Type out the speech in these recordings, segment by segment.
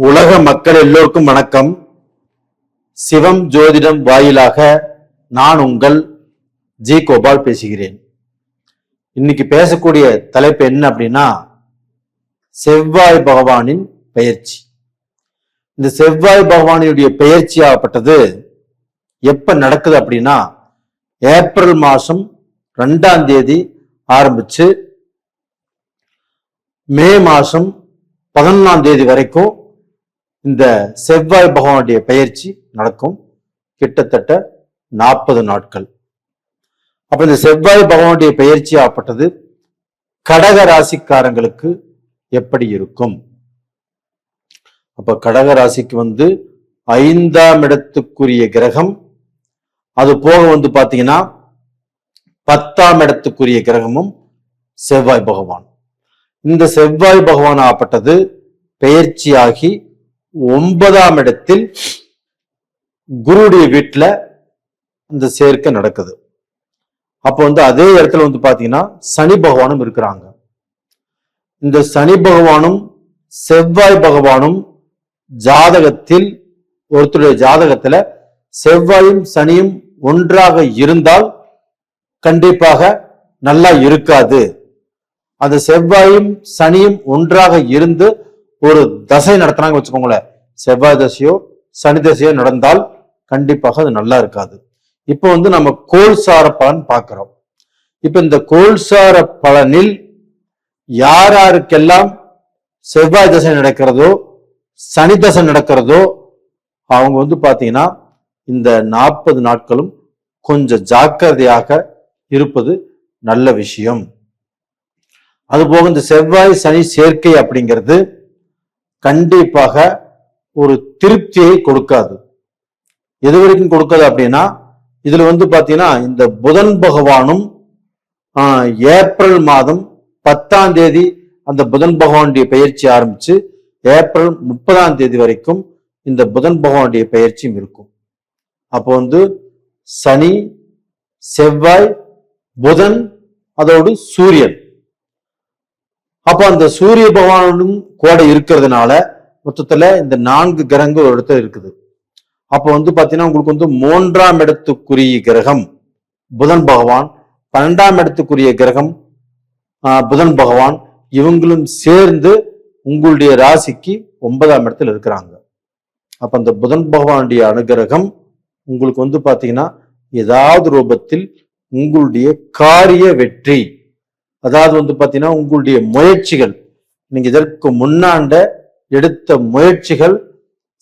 உலக மக்கள் எல்லோருக்கும் வணக்கம். சிவம் ஜோதிடம் வாயிலாக நான் உங்கள் ஜி கோபால் பேசுகிறேன். இன்னைக்கு பேசக்கூடிய தலைப்பு என்ன அப்படின்னா, செவ்வாய் பகவானின் பெயர்ச்சி. இந்த செவ்வாய் பகவானுடைய பெயர்ச்சி ஆகப்பட்டது எப்ப நடக்குது அப்படின்னா, ஏப்ரல் மாசம் 2ஆம் தேதி ஆரம்பிச்சு மே மாசம் 11ஆம் தேதி வரைக்கும் இந்த செவ்வாய் பகவானுடைய பெயர்ச்சி நடக்கும். கிட்டத்தட்ட 40 நாட்கள். அப்ப இந்த செவ்வாய் பகவானுடைய பெயர்ச்சி ஆகப்பட்டது கடக ராசிக்காரங்களுக்கு எப்படி இருக்கும்? அப்ப கடக ராசிக்கு 5ஆம் இடத்துக்குரிய கிரகம், அது போக பாத்தீங்கன்னா 10ஆம் இடத்துக்குரிய கிரகமும் செவ்வாய் பகவான். இந்த செவ்வாய் பகவான் ஆகப்பட்டது பெயர்ச்சியாகி 9ஆம் இடத்தில் குருடைய வீட்டுல இந்த சேர்க்கை நடக்குது. அப்போ அதே இடத்துல பாத்தீங்கன்னா சனி பகவானும் இருக்கிறாங்க. இந்த சனி பகவானும் செவ்வாய் பகவானும் ஜாதகத்தில், ஒருத்தருடைய ஜாதகத்துல செவ்வாயும் சனியும் ஒன்றாக இருந்தால் கண்டிப்பாக நல்லா இருக்காது. அந்த செவ்வாயும் சனியும் ஒன்றாக இருந்து ஒரு தசை நடத்தினாங்க வச்சுக்கோங்களேன், செவ்வாய் தசையோ சனி தசையோ நடந்தால் கண்டிப்பாக அது நல்லா இருக்காது. இப்போ நம்ம கோல்சார பலன் பார்க்கிறோம். இப்ப இந்த கோல்சார பலனில் யார் யாருக்கெல்லாம் செவ்வாய் தசை நடக்கிறதோ சனி தசை நடக்கிறதோ அவங்க பாத்தீங்கன்னா இந்த 40 நாட்களும் கொஞ்சம் ஜாக்கிரதையாக இருப்பது நல்ல விஷயம். அதுபோக இந்த செவ்வாய் சனி சேர்க்கை அப்படிங்கிறது கண்டிப்பாக ஒரு திருப்தியை கொடுக்காது. எது வரைக்கும் கொடுக்காது அப்படின்னா, இதுல பாத்தீங்கன்னா இந்த புதன் பகவானும் ஏப்ரல் மாதம் 10ஆம் தேதி அந்த புதன் பகவானுடைய பயிற்சி ஆரம்பிச்சு ஏப்ரல் 30ஆம் தேதி வரைக்கும் இந்த புதன் பகவானுடைய பயிற்சியும் இருக்கும். அப்போ சனி, செவ்வாய், புதன், அதோடு சூரியன். அப்ப அந்த சூரிய பகவானும் கூட இருக்கிறதுனால மொத்தத்துல இந்த 4 கிரகங்கள் ஒரு இடத்துல இருக்குது. அப்போ பாத்தீங்கன்னா உங்களுக்கு 3ஆம் இடத்துக்குரிய கிரகம் புதன் பகவான், 12ஆம் இடத்துக்குரிய கிரகம் புதன் பகவான், இவங்களும் சேர்ந்து உங்களுடைய ராசிக்கு 9ஆம் இடத்துல இருக்கிறாங்க. அப்ப அந்த புதன் பகவானுடைய அனுகிரகம் உங்களுக்கு பாத்தீங்கன்னா ஏதாவது ரூபத்தில் உங்களுடைய காரிய வெற்றி, அதாவது பாத்தீங்கன்னா உங்களுடைய முயற்சிகள், நீங்க இதற்கு முன்னாண்ட எடுத்த முயற்சிகள்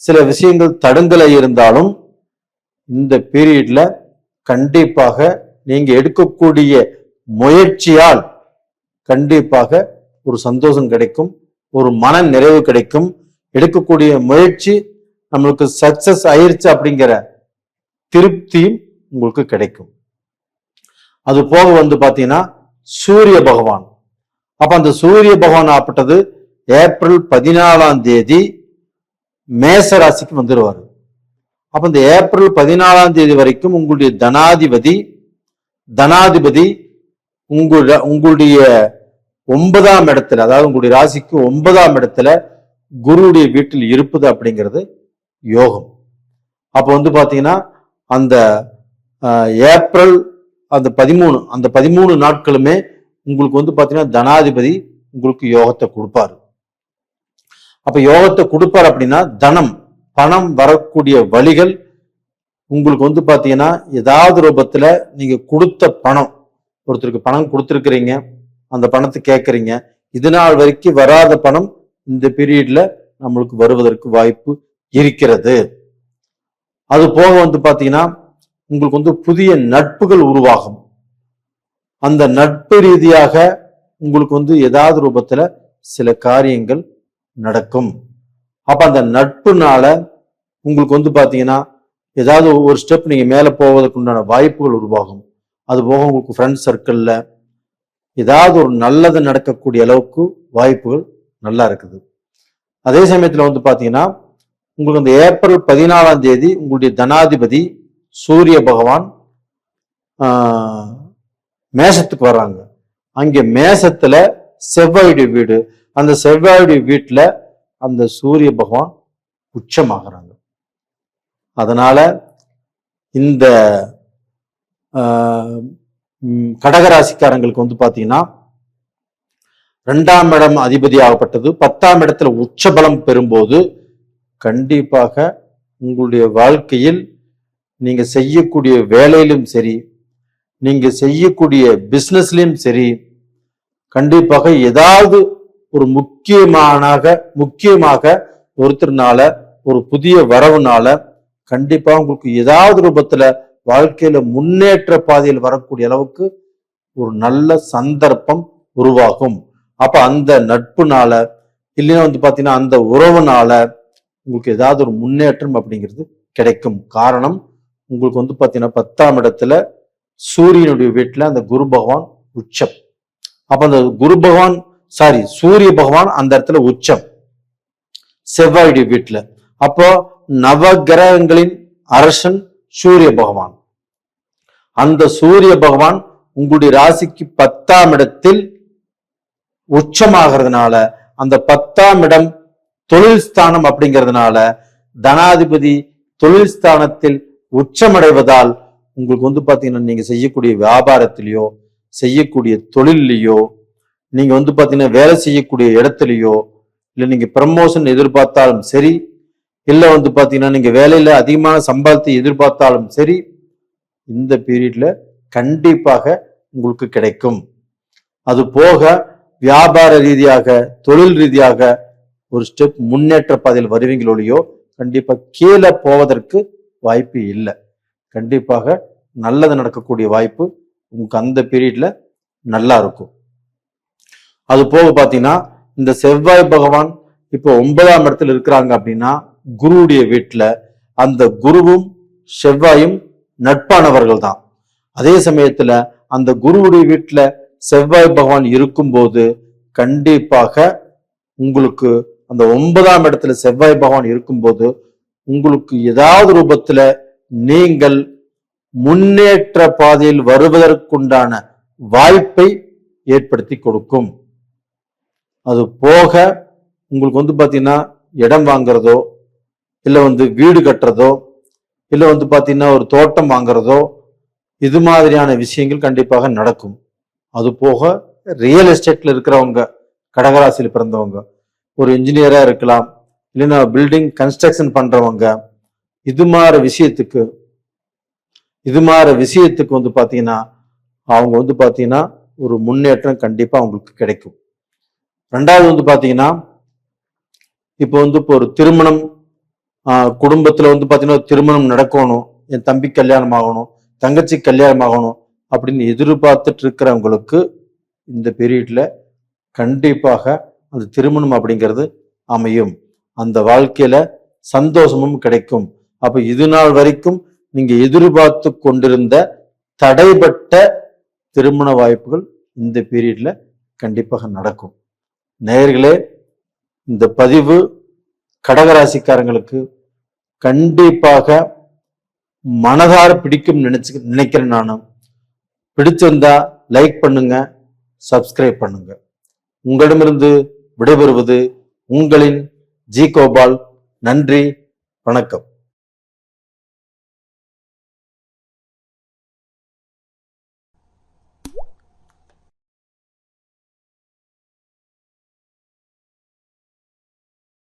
சில விஷயங்கள் தடங்கலை இருந்தாலும் இந்த பீரியட்ல கண்டிப்பாக நீங்க எடுக்கக்கூடிய முயற்சியால் கண்டிப்பாக ஒரு சந்தோஷம் கிடைக்கும், ஒரு மன நிறைவு கிடைக்கும். எடுக்கக்கூடிய முயற்சி நம்மளுக்கு சக்சஸ் ஆயிருச்சு அப்படிங்கிற திருப்தியும் உங்களுக்கு கிடைக்கும். அது போக பாத்தீங்கன்னா சூரிய பகவான். அப்ப அந்த சூரிய பகவான் ஆப்பட்டது ஏப்ரல் 14ஆம் தேதி மேச ராசிக்கு வந்துருவாரு. அப்ப இந்த ஏப்ரல் 14ஆம் தேதி வரைக்கும் உங்களுடைய தனாதிபதி உங்களுடைய 9ஆம் இடத்துல, அதாவது உங்களுடைய ராசிக்கு 9ஆம் இடத்துல குருவுடைய வீட்டில் இருப்பது அப்படிங்கிறது யோகம். அப்ப பாத்தீங்கன்னா அந்த ஏப்ரல் அந்த 13 நாட்களுமே உங்களுக்கு பாத்தீங்கன்னா தனாதிபதி உங்களுக்கு யோகத்தை கொடுப்பாரு. அப்ப யோகத்தை கொடுப்பாரு அப்படின்னா பணம் வரக்கூடிய வழிகள் உங்களுக்கு பாத்தீங்கன்னா ஏதாவது ரூபத்துல நீங்க கொடுத்த பணம், ஒருத்தருக்கு பணம் கொடுத்துருக்கிறீங்க, அந்த பணத்தை கேட்கறீங்க, இது நாள் வரைக்கும் வராத பணம் இந்த பீரியட்ல நம்மளுக்கு வருவதற்கு வாய்ப்பு இருக்கிறது. அது போக பாத்தீங்கன்னா உங்களுக்கு புதிய நட்புகள் உருவாகும். அந்த நட்பு ரீதியாக உங்களுக்கு ஏதாவது ரூபத்துல சில காரியங்கள் நடக்கும். அப்ப அந்த நட்புனால உங்களுக்கு பாத்தீங்கன்னா ஏதாவது ஒரு ஸ்டெப் நீங்க மேல போவதற்கு உண்டான வாய்ப்புகள் உருவாகும். அது போக உங்களுக்கு ஃப்ரெண்ட் சர்க்கிள்ல ஏதாவது ஒரு நல்லது நடக்கக்கூடிய அளவுக்கு வாய்ப்புகள் நல்லா இருக்குது. அதே சமயத்துல பாத்தீங்கன்னா உங்களுக்கு அந்த ஏப்ரல் 14ஆம் தேதி உங்களுடைய தனாதிபதி சூரிய பகவான் மேசத்துக்கு வர்றாங்க. அங்க மேசத்துல செவ்வாயுடைய வீடு, அந்த செவ்வாயுடைய வீட்டுல அந்த சூரிய பகவான் உச்சமாகறாங்க. அதனால இந்த கடகராசிக்காரங்களுக்கு வந்து பாத்தீங்கன்னா 2ஆம் இடம் அதிபதி ஆகப்பட்டது 10ஆம் இடத்துல உச்சபலம் பெறும்போது கண்டிப்பாக உங்களுடைய வாழ்க்கையில் நீங்க செய்யக்கூடிய வேலையிலும் சரி, நீங்க செய்யக்கூடிய பிசினஸ்லயும் சரி, கண்டிப்பாக ஏதாவது ஒரு முக்கியமாக ஒருத்தர்னால ஒரு புதிய வரவுனால கண்டிப்பா உங்களுக்கு ஏதாவது ரூபத்துல வாழ்க்கையில முன்னேற்ற பாதையில் வரக்கூடிய அளவுக்கு ஒரு நல்ல சந்தர்ப்பம் உருவாகும். அப்ப அந்த நட்புனால இல்லைன்னா வந்து பாத்தீங்கன்னா அந்த உறவுனால உங்களுக்கு ஏதாவது ஒரு முன்னேற்றம் அப்படிங்கிறது கிடைக்கும். காரணம் உங்களுக்கு வந்து பாத்தீங்கன்னா 10ஆம் இடத்துல சூரியனுடைய வீட்டுல அந்த குரு பகவான் உச்சம். அப்ப அந்த சூரிய பகவான் அந்த இடத்துல உச்சம் செவ்வாயுடைய வீட்டுல. அப்போ நவகிரகங்களின் அரசன் சூரிய பகவான். அந்த சூரிய பகவான் உங்களுடைய ராசிக்கு 10ஆம் இடத்தில் உச்சமாகிறதுனால அந்த 10ஆம் இடம் தொழில் ஸ்தானம் அப்படிங்கிறதுனால தனாதிபதி தொழில் ஸ்தானத்தில் உச்சமடைவதால் உங்களுக்கு வந்து பாத்தீங்கன்னா நீங்க செய்யக்கூடிய வியாபாரத்திலேயோ செய்யக்கூடிய தொழிலையோ நீங்க வந்து பாத்தீங்கன்னா வேலை செய்யக்கூடிய இடத்துலயோ இல்ல நீங்க ப்ரமோஷன் எதிர்பார்த்தாலும் சரி, இல்ல வந்து பாத்தீங்கன்னா நீங்க வேலையில அதிகமான சம்பளத்தை எதிர்பார்த்தாலும் சரி, இந்த பீரியட்ல கண்டிப்பாக உங்களுக்கு கிடைக்கும். அது போக வியாபார ரீதியாக தொழில் ரீதியாக ஒரு ஸ்டெப் முன்னேற்ற பாதையில் வருவீங்களோடையோ கண்டிப்பா கீழே போவதற்கு வாய்ப்பு இல்லை. கண்டிப்பாக நல்லது நடக்கக்கூடிய வாய்ப்பு உங்களுக்கு அந்த பீரியட்ல நல்லா இருக்கும். அது போக பாத்தீங்கன்னா இந்த செவ்வாய் பகவான் இப்போ 9ஆம் இடத்துல இருக்கிறாங்க அப்படின்னா குருவுடைய வீட்டுல அந்த குருவும் செவ்வாயும் நட்பானவர்கள் தான். அதே சமயத்துல அந்த குருவுடைய வீட்டுல செவ்வாய் பகவான் இருக்கும்போது கண்டிப்பாக உங்களுக்கு அந்த 9ஆம் இடத்துல செவ்வாய் பகவான் இருக்கும்போது உங்களுக்கு ஏதாவது ரூபத்துல நீங்கள் முன்னேற்ற பாதையில் வருவதற்குண்டான வாய்ப்பை ஏற்படுத்தி கொடுக்கும். அது போக உங்களுக்கு வந்து பாத்தீங்கன்னா இடம் வாங்குறதோ இல்ல வந்து வீடு கட்டுறதோ இல்ல வந்து பாத்தீங்கன்னா ஒரு தோட்டம் வாங்குறதோ இது மாதிரியான விஷயங்கள் கண்டிப்பாக நடக்கும். அது போக ரியல் எஸ்டேட்ல இருக்கிறவங்க கடகராசியில் பிறந்தவங்க ஒரு இன்ஜினியரா இருக்கலாம், இல்லைன்னா பில்டிங் கன்ஸ்ட்ரக்ஷன் பண்றவங்க இது மாதிரி விஷயத்துக்கு வந்து பாத்தீங்கன்னா அவங்க வந்து பாத்தீங்கன்னா ஒரு முன்னேற்றம் கண்டிப்பா அவங்களுக்கு கிடைக்கும். 2வது வந்து பாத்தீங்கன்னா இப்போ வந்து இப்போ ஒரு திருமணம் குடும்பத்துல வந்து பாத்தீங்கன்னா திருமணம் நடக்கணும், என் தம்பி கல்யாணம் ஆகணும், தங்கச்சி கல்யாணம் ஆகணும் அப்படின்னு எதிர்பார்த்துட்டு இருக்கிறவங்களுக்கு இந்த பீரியட்ல கண்டிப்பாக அந்த திருமணம் அப்படிங்கிறது அமையும். அந்த வாழ்க்கையில சந்தோஷமும் கிடைக்கும். அப்ப இது நாள் வரைக்கும் நீங்க எதிர்பார்த்து கொண்டிருந்த தடைப்பட்ட திருமண வாய்ப்புகள் இந்த பீரியட்ல கண்டிப்பாக நடக்கும். நேயர்களே, இந்த பதிவு கடகராசிக்காரங்களுக்கு கண்டிப்பாக மனதார பிடிக்கும் நினைக்கிறேன். நானும் பிடிச்சிருந்தா லைக் பண்ணுங்க, சப்ஸ்கிரைப் பண்ணுங்க. உங்களிடமிருந்து விடைபெறுவது உங்களின் ஜி கோபால். நன்றி, வணக்கம்.